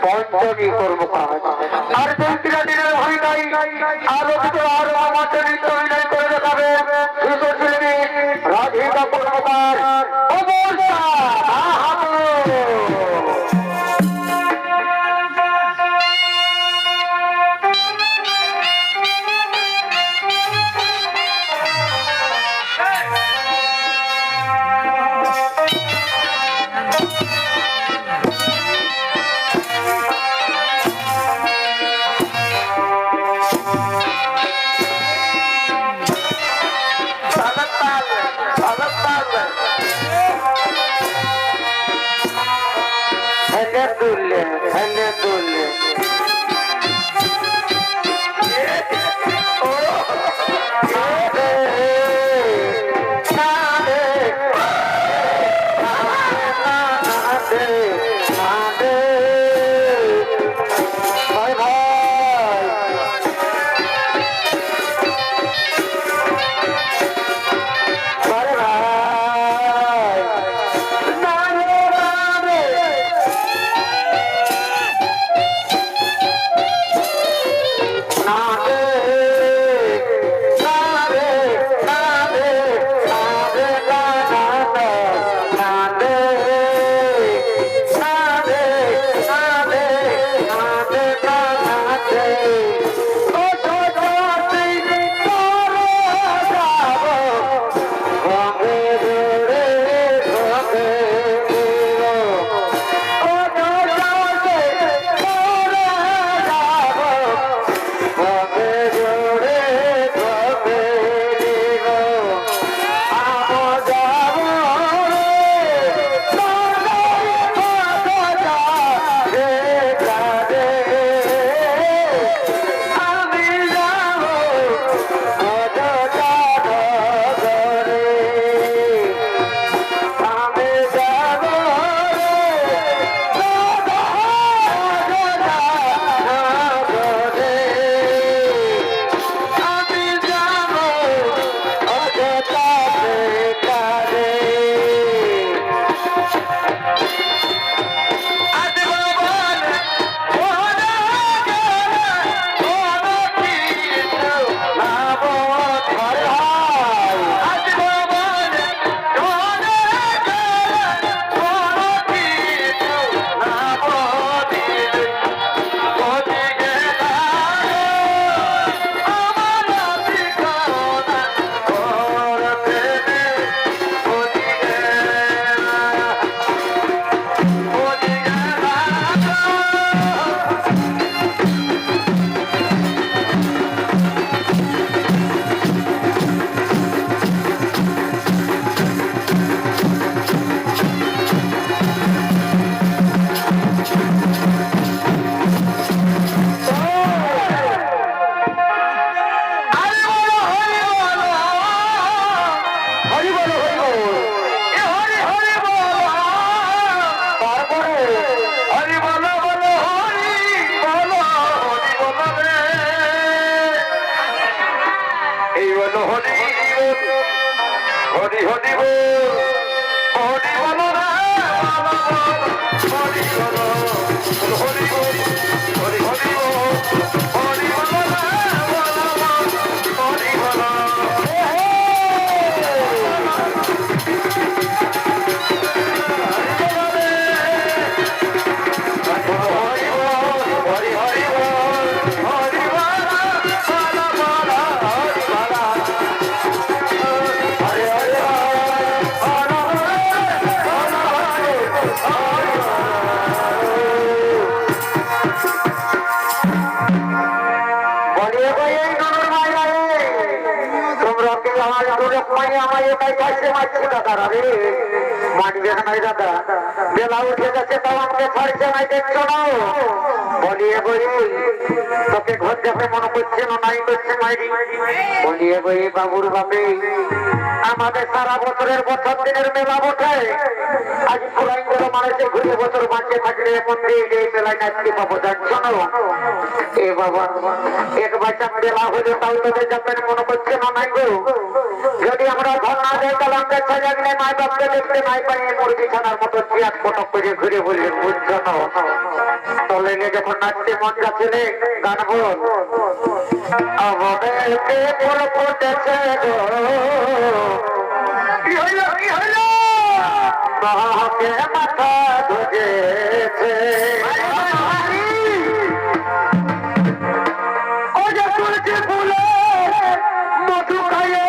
পঞ্চমী কর্মকাজ আর চৈত্রা দিনের ভূমিকায় আলোকিত আরো আমাদের নৃত্য অভিনয় করে দেখাবে শিল্পী রাধিকা কর্মকার অবস্থা বেলা উঠে যাচ্ছে তাও আমাকে ছাড়ছে নাই, দেখছো না? বলিয়ে বই তোকে ঘর যাবে মনে করছে না, নাই করছে মাইরি। বলিয়ে বই বাবুর বাপে আমাদের সারা বছরের বছর দিনের মেলা বটে। আজ পুরাই গেল মানুষে ঘুরে বছর বাঁচিয়ে থাকলে এমন এই মেলায় নাচতে পাবো জানছো না এ বাবা এক বাচ্চা মেলা হলে তাও তোদের যাবেন মনে করছে না নাই গো। যদি আমরা ধর্ণা দেয় তাহলে আমরা সাজাগলে মাই বাপকে দেখতে নাই পাই মুরগি ছানার মতো চিয়াত পটক করে ঘুরে বললেন বুঝছো না তলে যখন নাচতে মন যাচ্ছে রে গান বল আমাদেরকে ফুল ফুটেছে গো কি হইল মাকে মাথা ধুয়েছে ও যে তুলসী ফুলে মধু খায়ে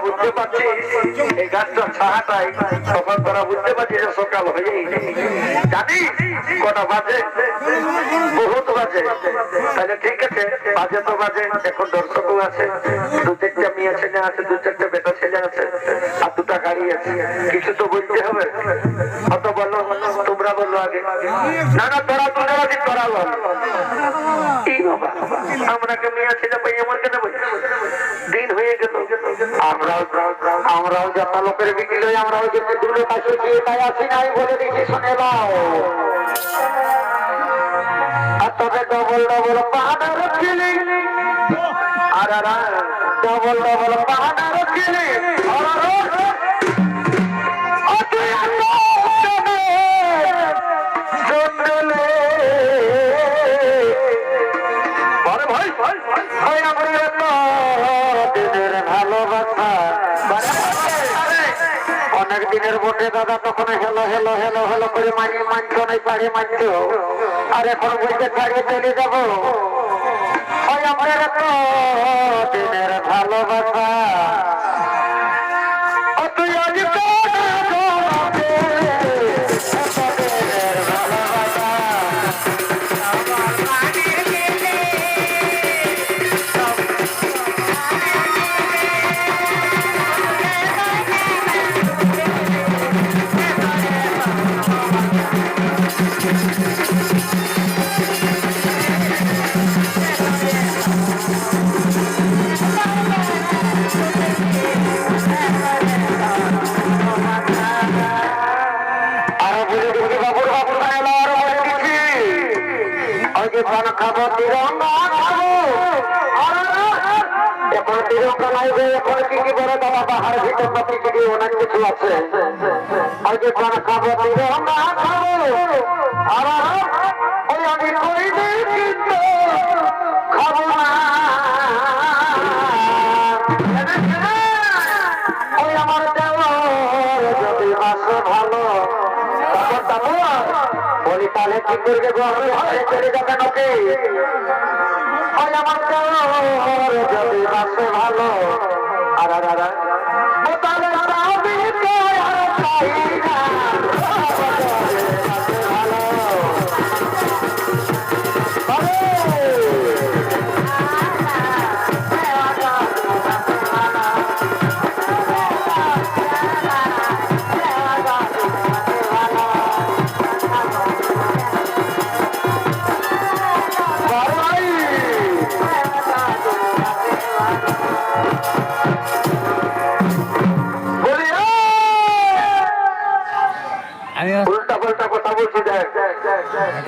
বুঝতে পারছিস এই গাছটা ছাহাটাই তখন তোরা বুঝতে পারছিস সকাল হয়েই জানিস কটা বাজে বহুত বাজে তাহলে ঠিক আছে বাজে তো বাজে এখন দর্শকও আছে দু চারটা মেয়ে ছেলে আছে দু চারটা বেটা ছেলে আছে আর দুটা গাড়ি আছে কিছু তো বলতে হবে অত বলো তোমরা বললো আগে না না তোরা তোরা বল আমরাকে মেয়ে ছেলে পাই আমার কেন দিন হয়ে গেল আমরাও যত লোকের বিক্রি হই আমরাও যেতে দূরে পাশে গিয়ে তাই আসি নাই বলে দেখি শুনে নাও আর তবে ডবল পাহাড়ের খিলি আর ডবল পাহাড়ের খিলি অনেক দিনের বটে দাদা তখন হেলো হেলো হেলো হেলো করে মানছো নাই পাড়ে মানছো আর এখন বলতে ছাড়িয়ে চলে যাবো ওই আমাদের তো দিনের ভালোবাসা তুই আজ খাবো তিরঙ্গা খাবো এখন তিরঙ্গা নাই এখন কি কি বলে দাদা পাহাড়ের ভিতর কিছু অনেক কিছু আছে আজকে খাবো তিরঙ্গা খাবো আর ওই আমি কই কিন্তু খাবো না ওই আমার দেওয়ার যদি বাসে ভালো বলি তাহলে কি করবে ঘরে চলে যাবে নাকি আমার যদি বাসে ভালো আর তাহলে ভালো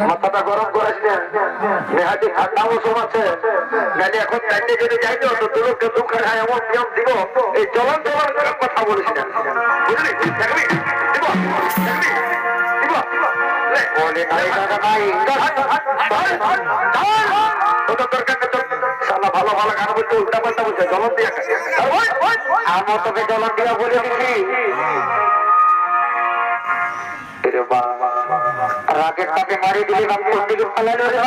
মাথাটা গরম করিস না, নেহাতি ঠান্ডা মৌসুম আছে, নাহলে এখন চাইলে যদি যাইতো তো তোকে দুঃখের হয় এমন নিয়ম দিব, এই চলন চলন করে কথা বলিস না, বুঝলি? দেখবি দিব দেখবি দিব বলে নাই দাদা নাই তোদের দরকার শালা ভালো ভালো গান বলতে উল্টা পাল্টা বলছে জলন দিয়া আমার তোকে জলন দিয়া বলে দিচ্ছি রাকেট তাকে মারি দিলি না কোন দিকে ফেলানো রে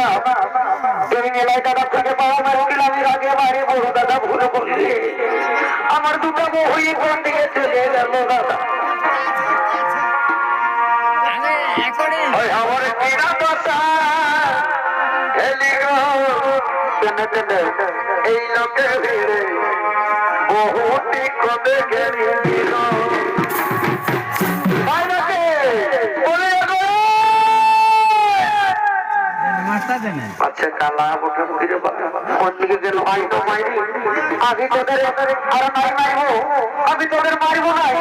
তুমি মেলায় দাদা থেকে পাওয়া মারি দিল আমি রাগে মারি বড় দাদা ভুলে বললি আমার দুটা বউ হয়ে কোন দিকে চলে গেল দাদা আমার কিনা দশা হেলি গো এই লোকে ভিড়ে বহুটি কবে গেলি দিল আচ্ছা কালা মোটা মুখে কোন দিকে গেল ভাই তো মাইরি আমি তোদের আর নাই মারবো আমি তোদের মারবো নাই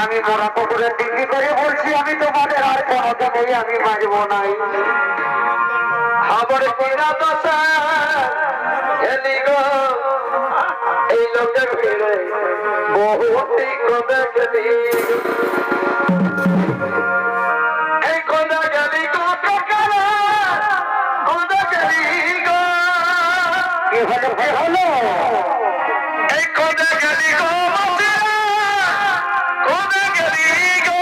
আমি মোরা কুকুরের ডিগ্রি করে বলছি আমি তোমাদের আর কোনোটা নেই আমি মারবো নাই আমার কিনা দশা হেলি গো এই লোকের ভিড়ে বহুটি কবে গেলি এই কোনা গেলি গো কাকারা কোনা গেলি গো কি হলো এই কোনা গেলি গো কোনা গেলি গো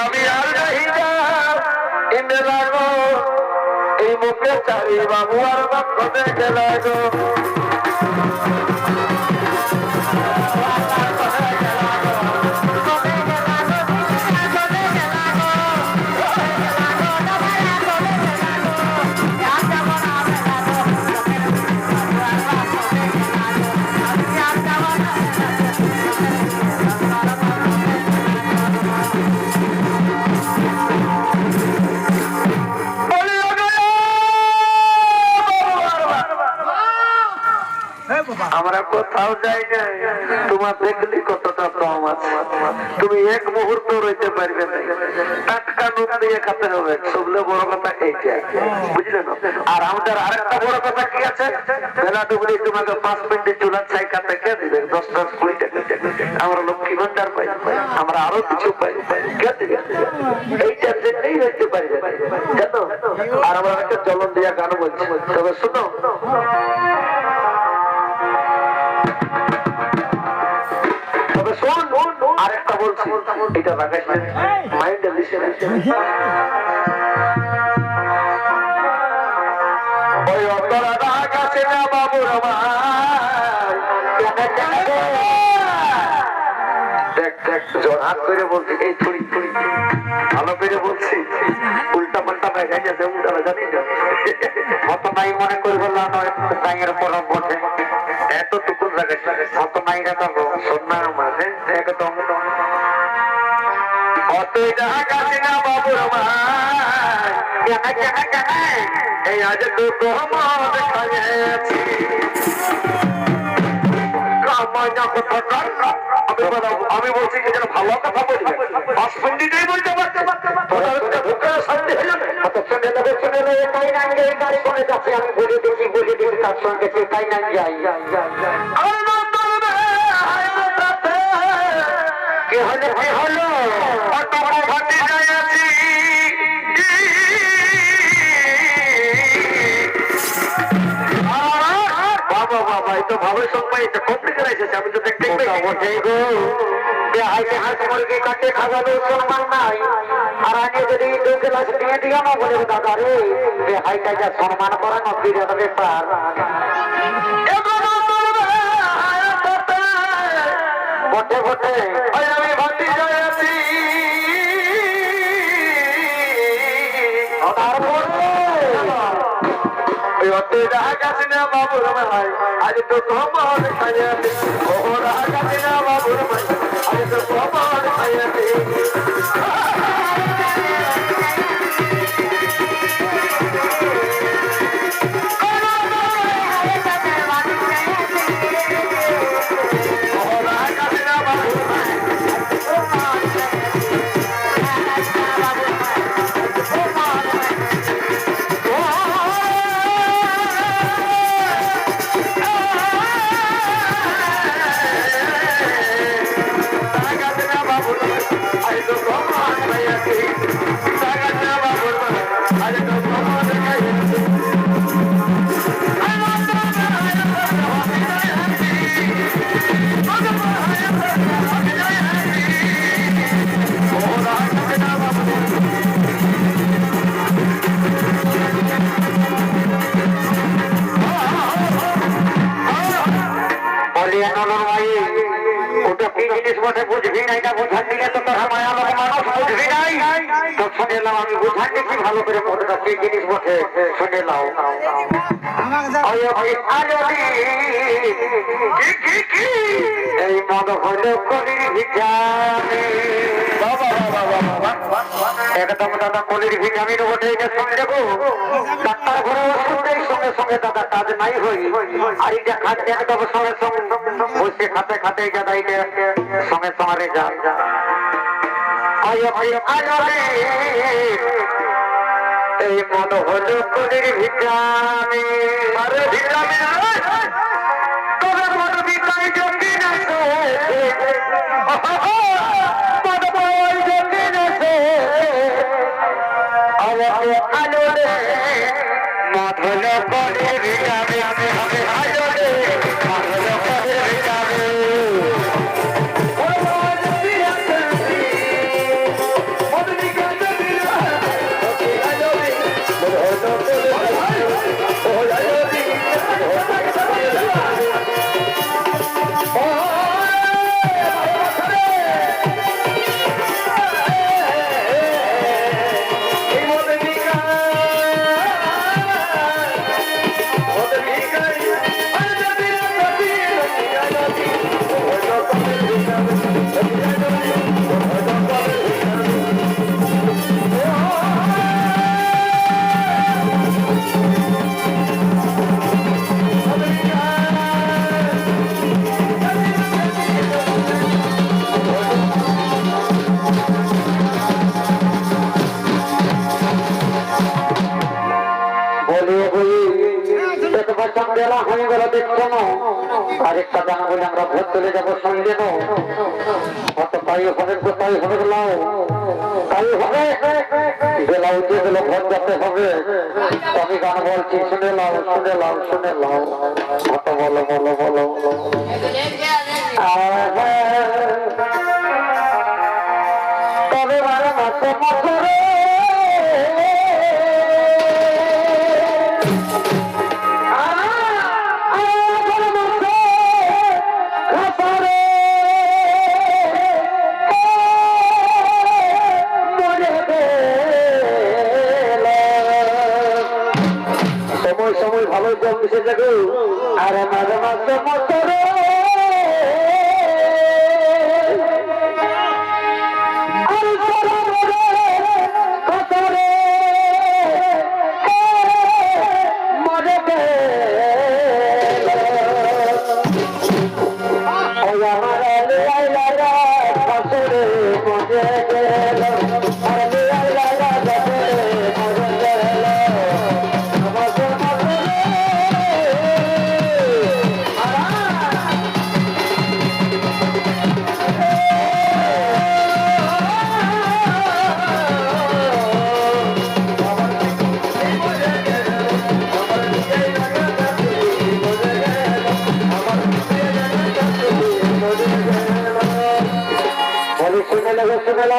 আমি আর রহি যা ইন্দে লাগো এই মুখে চারি বাবু আর কোনে গেল গো আমরা কোথাও যাই না তোমার দেখলি কতটা দম আছে তুমি এক মুহূর্ত রইতে পারবে না টাটকা নুন দিয়ে খেতে হবে সবলে বড় কথা এইটা বুঝলে না আর আমাদের আরেকটা বড় কথা কি আছে বেলা ডুবলি তোমাকে 5 মিনিটে চুলার ছাই কাটে কে দিবে 10-20 টাকা আমরা লক্ষ্মী ভান্ডার পাই আমরা আরো কিছু পাই কে দিবে এইটার জন্যই রইতে পারবে জানো আর আমরা একটা চলন দিয়া গান বলছি তবে শুনো আরেকটা বলছি এটা রাখাস মাইন্ডে লিখে ওই অন্তরাধা কাছে না বাবুর দেখ দেখ জোরহাত করে বলছি এই ছুরি ছুরি ভালো করে বলছি উল্টা পাল্টা দেখা গেছে উল্টা জানি না অত নাই মনে করবো না নয় টাইয়ের পরম বসে এতটুকু রাখাস অত নাই রাখাবো শোনা আমার একদম অতই দেখা কাছে না বাবুর এই আজ তো দেখাছি আমি বলছি কি যেন ভালো কথা বলবে 5 মিনিটেই বলতে পারতে আমি বলে দেখি তার সঙ্গে তাই না যাই কি হলো ভাবের সঙ্গে কোন দিকে এসেছে আমি তো দেখতে কাটে খাওয়াবে সম্মান নাই আর আগে যদি 2 গ্লাস দিয়ে দিয়া না বলে দাদা রে হাইটা যা সম্মান করা না বিরাট ব্যাপার বটে বটে আমি ভর্তি হয়ে আছি বাবুর ভাই আজ তো কমল খাইয়া বাবুর ভাই আজ তো কমল খাইয়া শুনে নাও, আমি বুঝাই দেখি ভালো করে মদটা কি জিনিস বটে, শুনে নাও। এই মদ হলো কলির ভিটামিন, একদম দাদা কলির ভিটামিন বটে। এটা শুনে দেখো, ডাক্তার ঘরে ওষুধের সঙ্গে সঙ্গে দাদা কাজ নাই হই, আর এটা খাচ্ছে একদম সঙ্গে সঙ্গে বসে খাতে খাতে দাদা এটা সঙ্গে সঙ্গে রেজাল্ট। এই মদ হলো কলির ভিটামিন, আরে ভিটামিন তবে মদ বিকাই যদি না মদ বই যদি না আলো রে মদ হলো কলির ভিটামিন, আলো রে মদ হলো কলির ভিটামিন। বেলা হয়ে গেল দেখছো না, আরেকটা জানা বলে আমরা ভোট চলে যাবো সঙ্গে নো, অত তাই হবে তো তাই হবে লাও, তাই হবে বেলা উঠে গেল ভোট যেতে হবে। আমি গান বলছি, শুনে লাও শুনে লাও শুনে লাও, অত বলো বলো বলো তবে বারে মাসে মাসে সময় ভালো জল মিশে যাবে, আর মাঝে মাঝে মশরে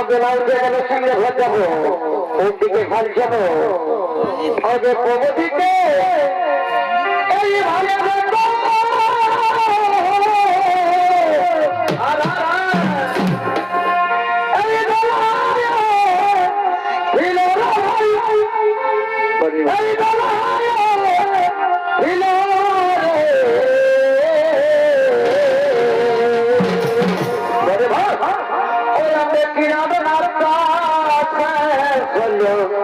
বেলা উঠে গেল সঙ্গে ঘর যাবো, ওই দিকে ঘর যাবো আগে প্রগতিকে এই ভালো चलो